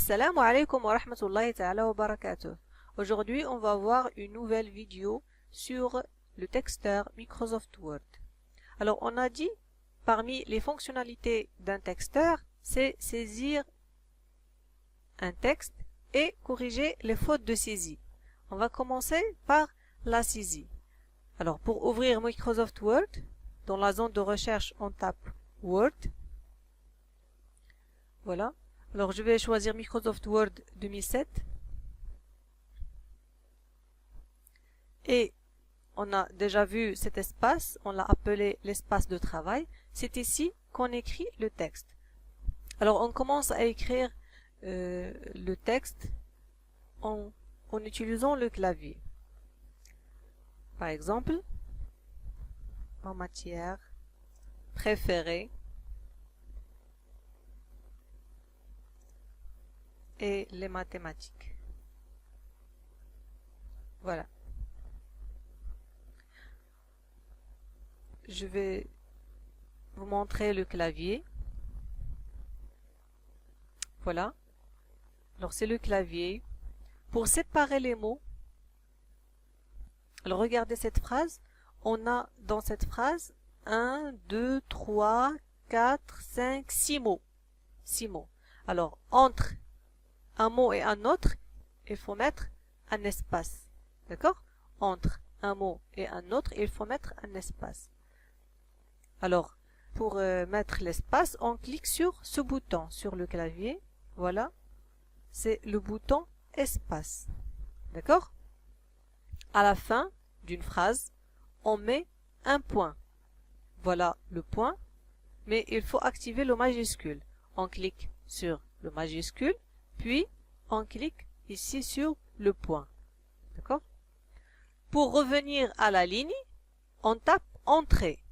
Assalamu alaikum wa rahmatullahi ta'ala wa barakatuh. Aujourd'hui, on va voir une nouvelle vidéo sur le texteur Microsoft Word. Alors, on a dit, parmi les fonctionnalités d'un texteur, c'est saisir un texte et corriger les fautes de saisie. On va commencer par la saisie. Alors, pour ouvrir Microsoft Word, dans la zone de recherche, on tape Word. Voilà. Alors, je vais choisir Microsoft Word 2007. Et on a déjà vu cet espace, on l'a appelé l'espace de travail. C'est ici qu'on écrit le texte. Alors, on commence à écrire le texte en utilisant le clavier. Par exemple, en matière préférée et les mathématiques. Voilà. Je vais vous montrer le clavier. Voilà. Alors c'est le clavier. Pour séparer les mots, alors regardez cette phrase. On a dans cette phrase 1, 2, 3, 4, 5, 6 mots. 6 mots. Alors entre un mot et un autre, il faut mettre un espace. D'accord? Entre un mot et un autre, il faut mettre un espace. Alors, pour mettre l'espace, on clique sur ce bouton sur le clavier. Voilà. C'est le bouton espace. D'accord? À la fin d'une phrase, on met un point. Voilà le point. Mais il faut activer le majuscule. On clique sur le majuscule. Puis, on clique ici sur le point. D'accord? Pour revenir à la ligne, on tape Entrée.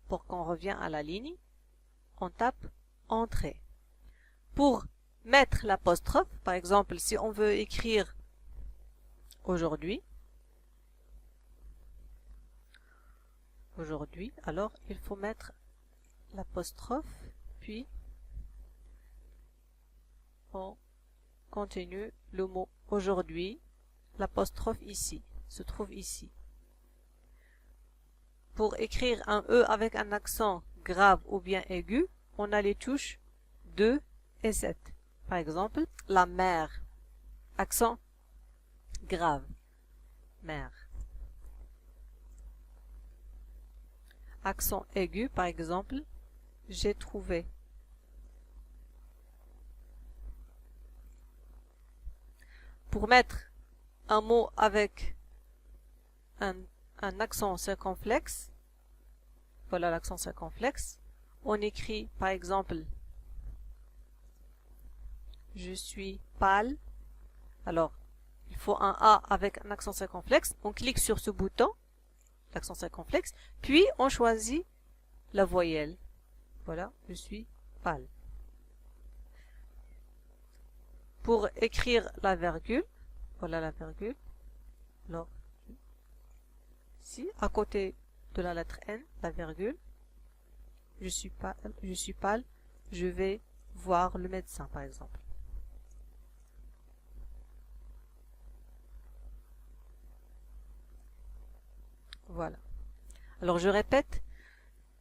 Pour qu'on revienne à la ligne, on tape Entrée. Pour mettre l'apostrophe, par exemple, si on veut écrire aujourd'hui, alors il faut mettre l'apostrophe, puis on continue le mot aujourd'hui, l'apostrophe ici, se trouve ici. Pour écrire un E avec un accent grave ou bien aigu, on a les touches 2 et 7. Par exemple, la mer, accent grave, mer. Accent aigu, par exemple, j'ai trouvé. Pour mettre un mot avec un accent circonflexe, voilà l'accent circonflexe, on écrit par exemple je suis pâle. Alors, il faut un A avec un accent circonflexe. On clique sur ce bouton, l'accent circonflexe, puis on choisit la voyelle. Voilà, je suis pâle. Pour écrire la virgule, voilà la virgule. Alors, ici, à côté de la lettre N, la virgule, je suis pâle, je vais voir le médecin, par exemple. Voilà. Alors, je répète,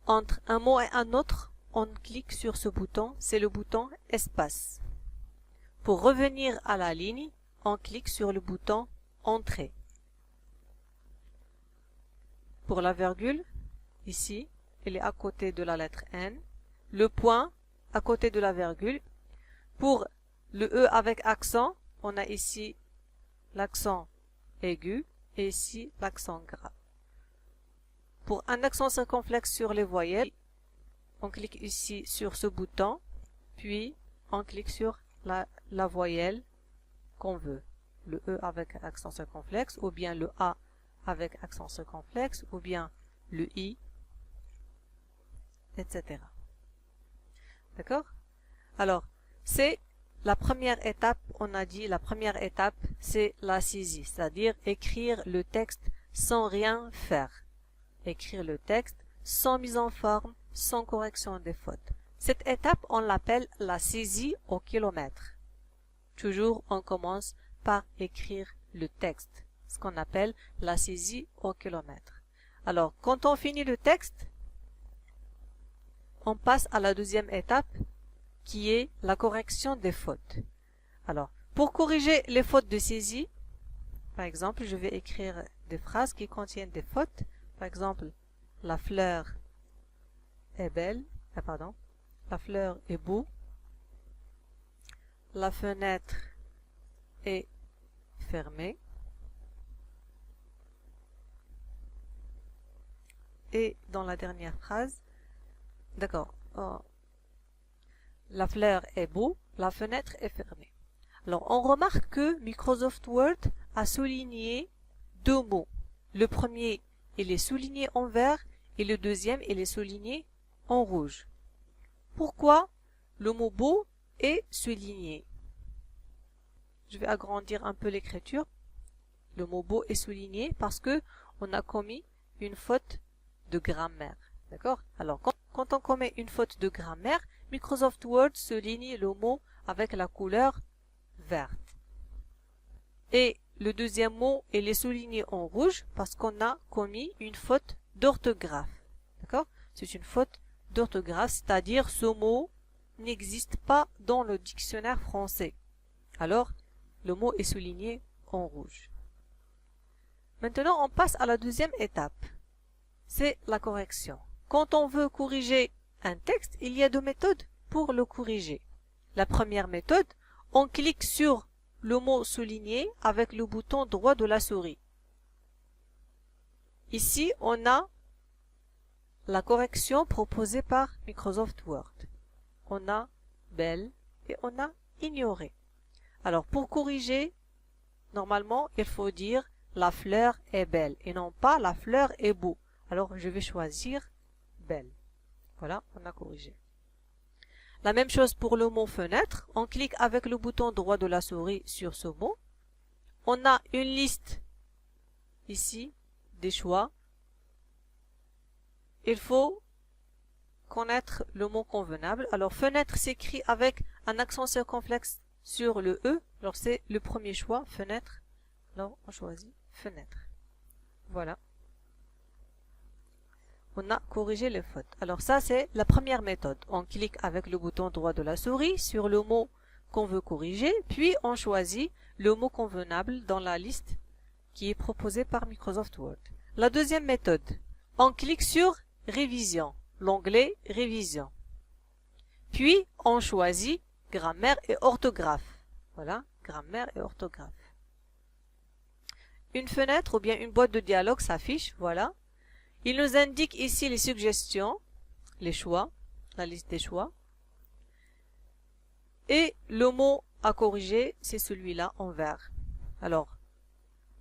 entre un mot et un autre, on clique sur ce bouton, c'est le bouton espace. Pour revenir à la ligne, on clique sur le bouton Entrée. Pour la virgule, ici, elle est à côté de la lettre N. Le point, à côté de la virgule. Pour le E avec accent, on a ici l'accent aigu et ici l'accent grave. Pour un accent circonflexe sur les voyelles, on clique ici sur ce bouton, puis on clique sur la voyelle qu'on veut. Le E avec accent circonflexe, ou bien le A avec accent circonflexe, ou bien le I, etc. D'accord? Alors, c'est la première étape, on a dit, la première étape, c'est la saisie, c'est-à-dire écrire le texte sans rien faire. Écrire le texte sans mise en forme, sans correction des fautes. Cette étape, on l'appelle la saisie au kilomètre. toujours on commence par écrire le texte, ce qu'on appelle la saisie au kilomètre. Alors, quand on finit le texte, on passe à la deuxième étape qui est la correction des fautes. Alors, pour corriger les fautes de saisie, par exemple, je vais écrire des phrases qui contiennent des fautes. Par exemple, la fleur est belle, la fleur est beau, la fenêtre est fermée, et dans la dernière phrase, d'accord, la fleur est beau, la fenêtre est fermée. Alors, on remarque que Microsoft Word a souligné deux mots. Le premier, il est souligné en vert et le deuxième, il est souligné en rouge. Pourquoi le mot beau est souligné? Je vais agrandir un peu l'écriture. Le mot beau est souligné parce que on a commis une faute de grammaire. D'accord? Alors, quand on commet une faute de grammaire, Microsoft Word souligne le mot avec la couleur verte. Et le deuxième mot, il est souligné en rouge parce qu'on a commis une faute d'orthographe. D'accord? C'est une faute d'orthographe, c'est-à-dire ce mot n'existe pas dans le dictionnaire français. Alors, le mot est souligné en rouge. Maintenant, on passe à la deuxième étape. C'est la correction. Quand on veut corriger un texte, il y a deux méthodes pour le corriger. La première méthode, on clique sur le mot souligné avec le bouton droit de la souris. Ici, on a la correction proposée par Microsoft Word. On a belle et on a ignoré. Alors, pour corriger, normalement, il faut dire la fleur est belle et non pas la fleur est beau. Alors, je vais choisir belle. Voilà, on a corrigé. La même chose pour le mot fenêtre. On clique avec le bouton droit de la souris sur ce mot. On a une liste ici des choix. Il faut connaître le mot convenable. Alors, fenêtre s'écrit avec un accent circonflexe sur le E. Alors, c'est le premier choix, fenêtre. Alors, on choisit fenêtre. Voilà. On a corrigé les fautes. Alors ça, c'est la première méthode. On clique avec le bouton droit de la souris sur le mot qu'on veut corriger, puis on choisit le mot convenable dans la liste qui est proposée par Microsoft Word. La deuxième méthode, on clique sur Révision, l'onglet Révision. Puis, on choisit Grammaire et orthographe. Voilà, Grammaire et orthographe. Une fenêtre ou bien une boîte de dialogue s'affiche, voilà. Il nous indique ici les suggestions, les choix, la liste des choix. Et le mot à corriger, c'est celui-là en vert. Alors,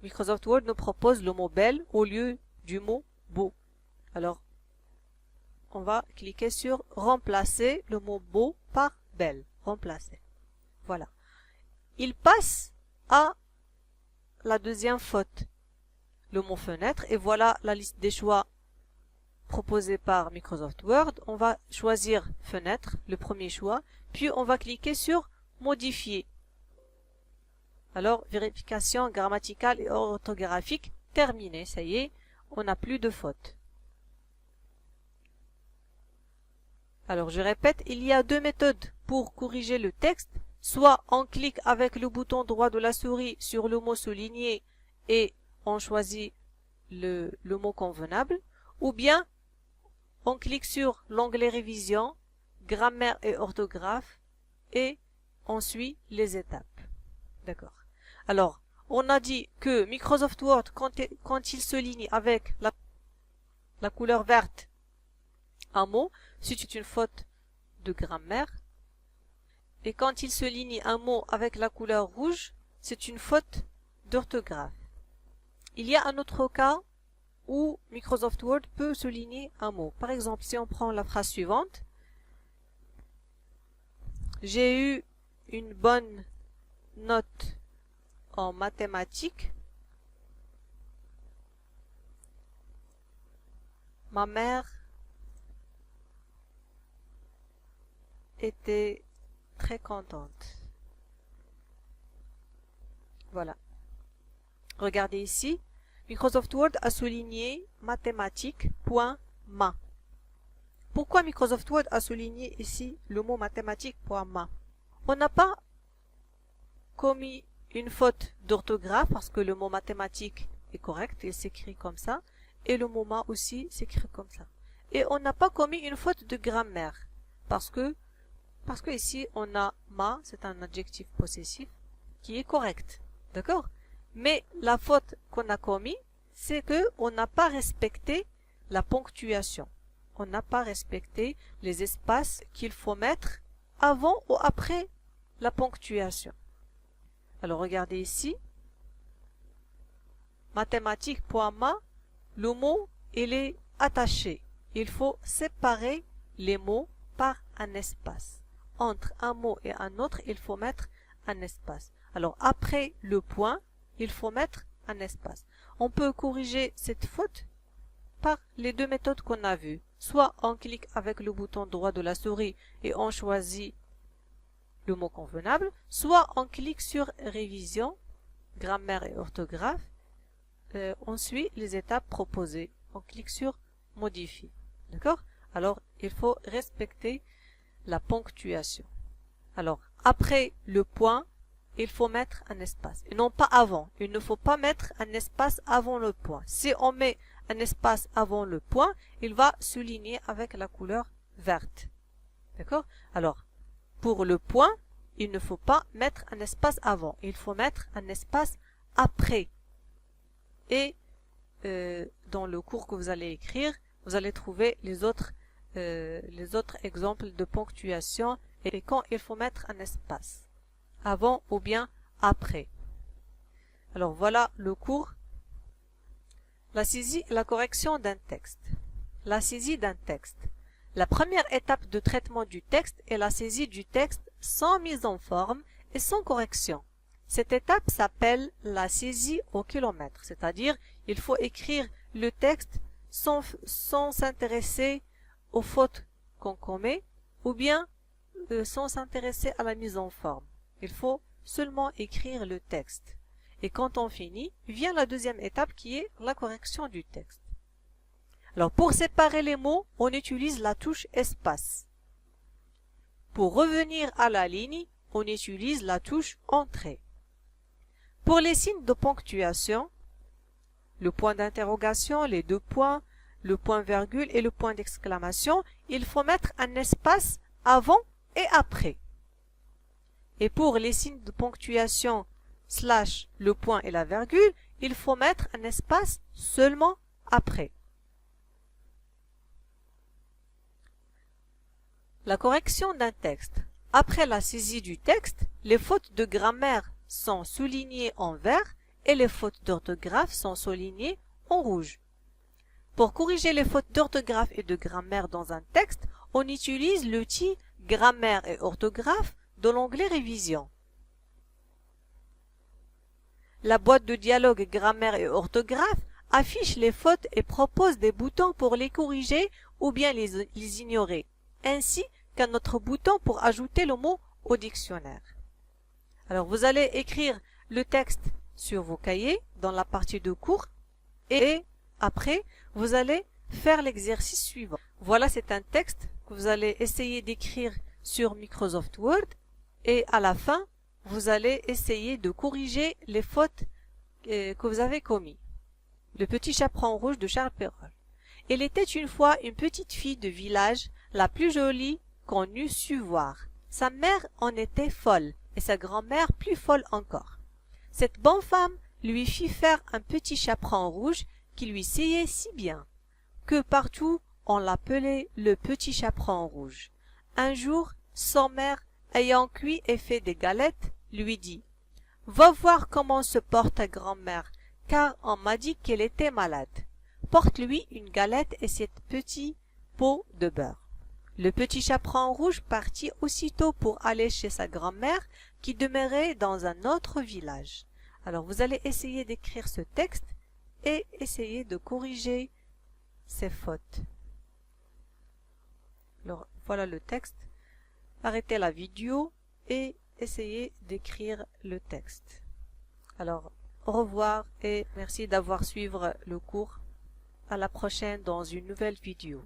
Microsoft Word nous propose le mot belle au lieu du mot beau. Alors, on va cliquer sur remplacer le mot beau par belle. Remplacer. Voilà. Il passe à la deuxième faute. Le mot fenêtre et voilà la liste des choix proposés par Microsoft Word. On va choisir fenêtre, le premier choix, puis on va cliquer sur modifier. Alors, vérification grammaticale et orthographique terminée, ça y est, on n'a plus de fautes. Alors, je répète, il y a deux méthodes pour corriger le texte. Soit on clique avec le bouton droit de la souris sur le mot souligné et on choisit le mot convenable, ou bien on clique sur l'onglet révision, grammaire et orthographe et on suit les étapes. D'accord. Alors, on a dit que Microsoft Word, quand il souligne avec la couleur verte un mot, c'est une faute de grammaire. Et quand il souligne un mot avec la couleur rouge, c'est une faute d'orthographe. Il y a un autre cas où Microsoft Word peut souligner un mot. Par exemple, si on prend la phrase suivante, j'ai eu une bonne note en mathématiques. Ma mère était très contente. Voilà. Regardez ici. Microsoft Word a souligné mathématiques.ma. Pourquoi Microsoft Word a souligné ici le mot mathématiques.ma? On n'a pas commis une faute d'orthographe parce que le mot mathématique est correct, il s'écrit comme ça, et le mot ma aussi s'écrit comme ça. Et on n'a pas commis une faute de grammaire parce que ici on a ma, c'est un adjectif possessif qui est correct, d'accord? Mais la faute qu'on a commis, c'est que on n'a pas respecté la ponctuation. On n'a pas respecté les espaces qu'il faut mettre avant ou après la ponctuation. Alors regardez ici, mathématiques.ma, le mot il est attaché. Il faut séparer les mots par un espace. Entre un mot et un autre, il faut mettre un espace. Alors après le point, il faut mettre un espace. On peut corriger cette faute par les deux méthodes qu'on a vues. Soit on clique avec le bouton droit de la souris et on choisit le mot convenable, soit on clique sur révision, grammaire et orthographe, on suit les étapes proposées, on clique sur modifier, d'accord? Alors il faut respecter la ponctuation. Alors après le point, il faut mettre un espace et non pas avant. Il ne faut pas mettre un espace avant le point. Si on met un espace avant le point, il va souligner avec la couleur verte, d'accord? Alors pour le point, il ne faut pas mettre un espace avant. Il faut mettre un espace après. Et dans le cours que vous allez écrire, vous allez trouver les autres exemples de ponctuation et quand il faut mettre un espace. Avant ou bien après. Alors voilà le cours. La saisie et la correction d'un texte. La saisie d'un texte. La première étape de traitement du texte est la saisie du texte sans mise en forme et sans correction. Cette étape s'appelle la saisie au kilomètre, c'est-à-dire il faut écrire le texte sans s'intéresser aux fautes qu'on commet ou bien sans s'intéresser à la mise en forme. Il faut seulement écrire le texte. Et quand on finit, vient la deuxième étape qui est la correction du texte. Alors pour séparer les mots, on utilise la touche espace. Pour revenir à la ligne, on utilise la touche entrée. Pour les signes de ponctuation, le point d'interrogation, les deux points, le point virgule et le point d'exclamation, il faut mettre un espace avant et après. Et pour les signes de ponctuation slash le point et la virgule, il faut mettre un espace seulement après. La correction d'un texte. Après la saisie du texte, les fautes de grammaire sont soulignées en vert et les fautes d'orthographe sont soulignées en rouge. Pour corriger les fautes d'orthographe et de grammaire dans un texte, on utilise l'outil Grammaire et orthographe de l'onglet Révision. La boîte de dialogue Grammaire et orthographe affiche les fautes et propose des boutons pour les corriger ou bien les ignorer, ainsi qu'un autre bouton pour ajouter le mot au dictionnaire. Alors vous allez écrire le texte sur vos cahiers dans la partie de cours et après vous allez faire l'exercice suivant. Voilà, c'est un texte que vous allez essayer d'écrire sur Microsoft Word et à la fin vous allez essayer de corriger les fautes que vous avez commises. Le petit chaperon rouge de Charles Perrault. Il était une fois une petite fille de village, la plus jolie qu'on eût su voir. Sa mère en était folle et sa grand-mère plus folle encore. Cette bonne femme lui fit faire un petit chaperon rouge qui lui seyait si bien que partout on l'appelait le petit chaperon rouge. Un jour, son mère, ayant cuit et fait des galettes, lui dit « Va voir comment se porte ta grand-mère, car on m'a dit qu'elle était malade. Porte-lui une galette et cette petite pot de beurre. » Le petit chaperon rouge partit aussitôt pour aller chez sa grand-mère qui demeurait dans un autre village. Alors vous allez essayer d'écrire ce texte et essayer de corriger ces fautes. Alors voilà le texte. Arrêtez la vidéo et essayez d'écrire le texte. Alors, au revoir et merci d'avoir suivi le cours. À la prochaine dans une nouvelle vidéo.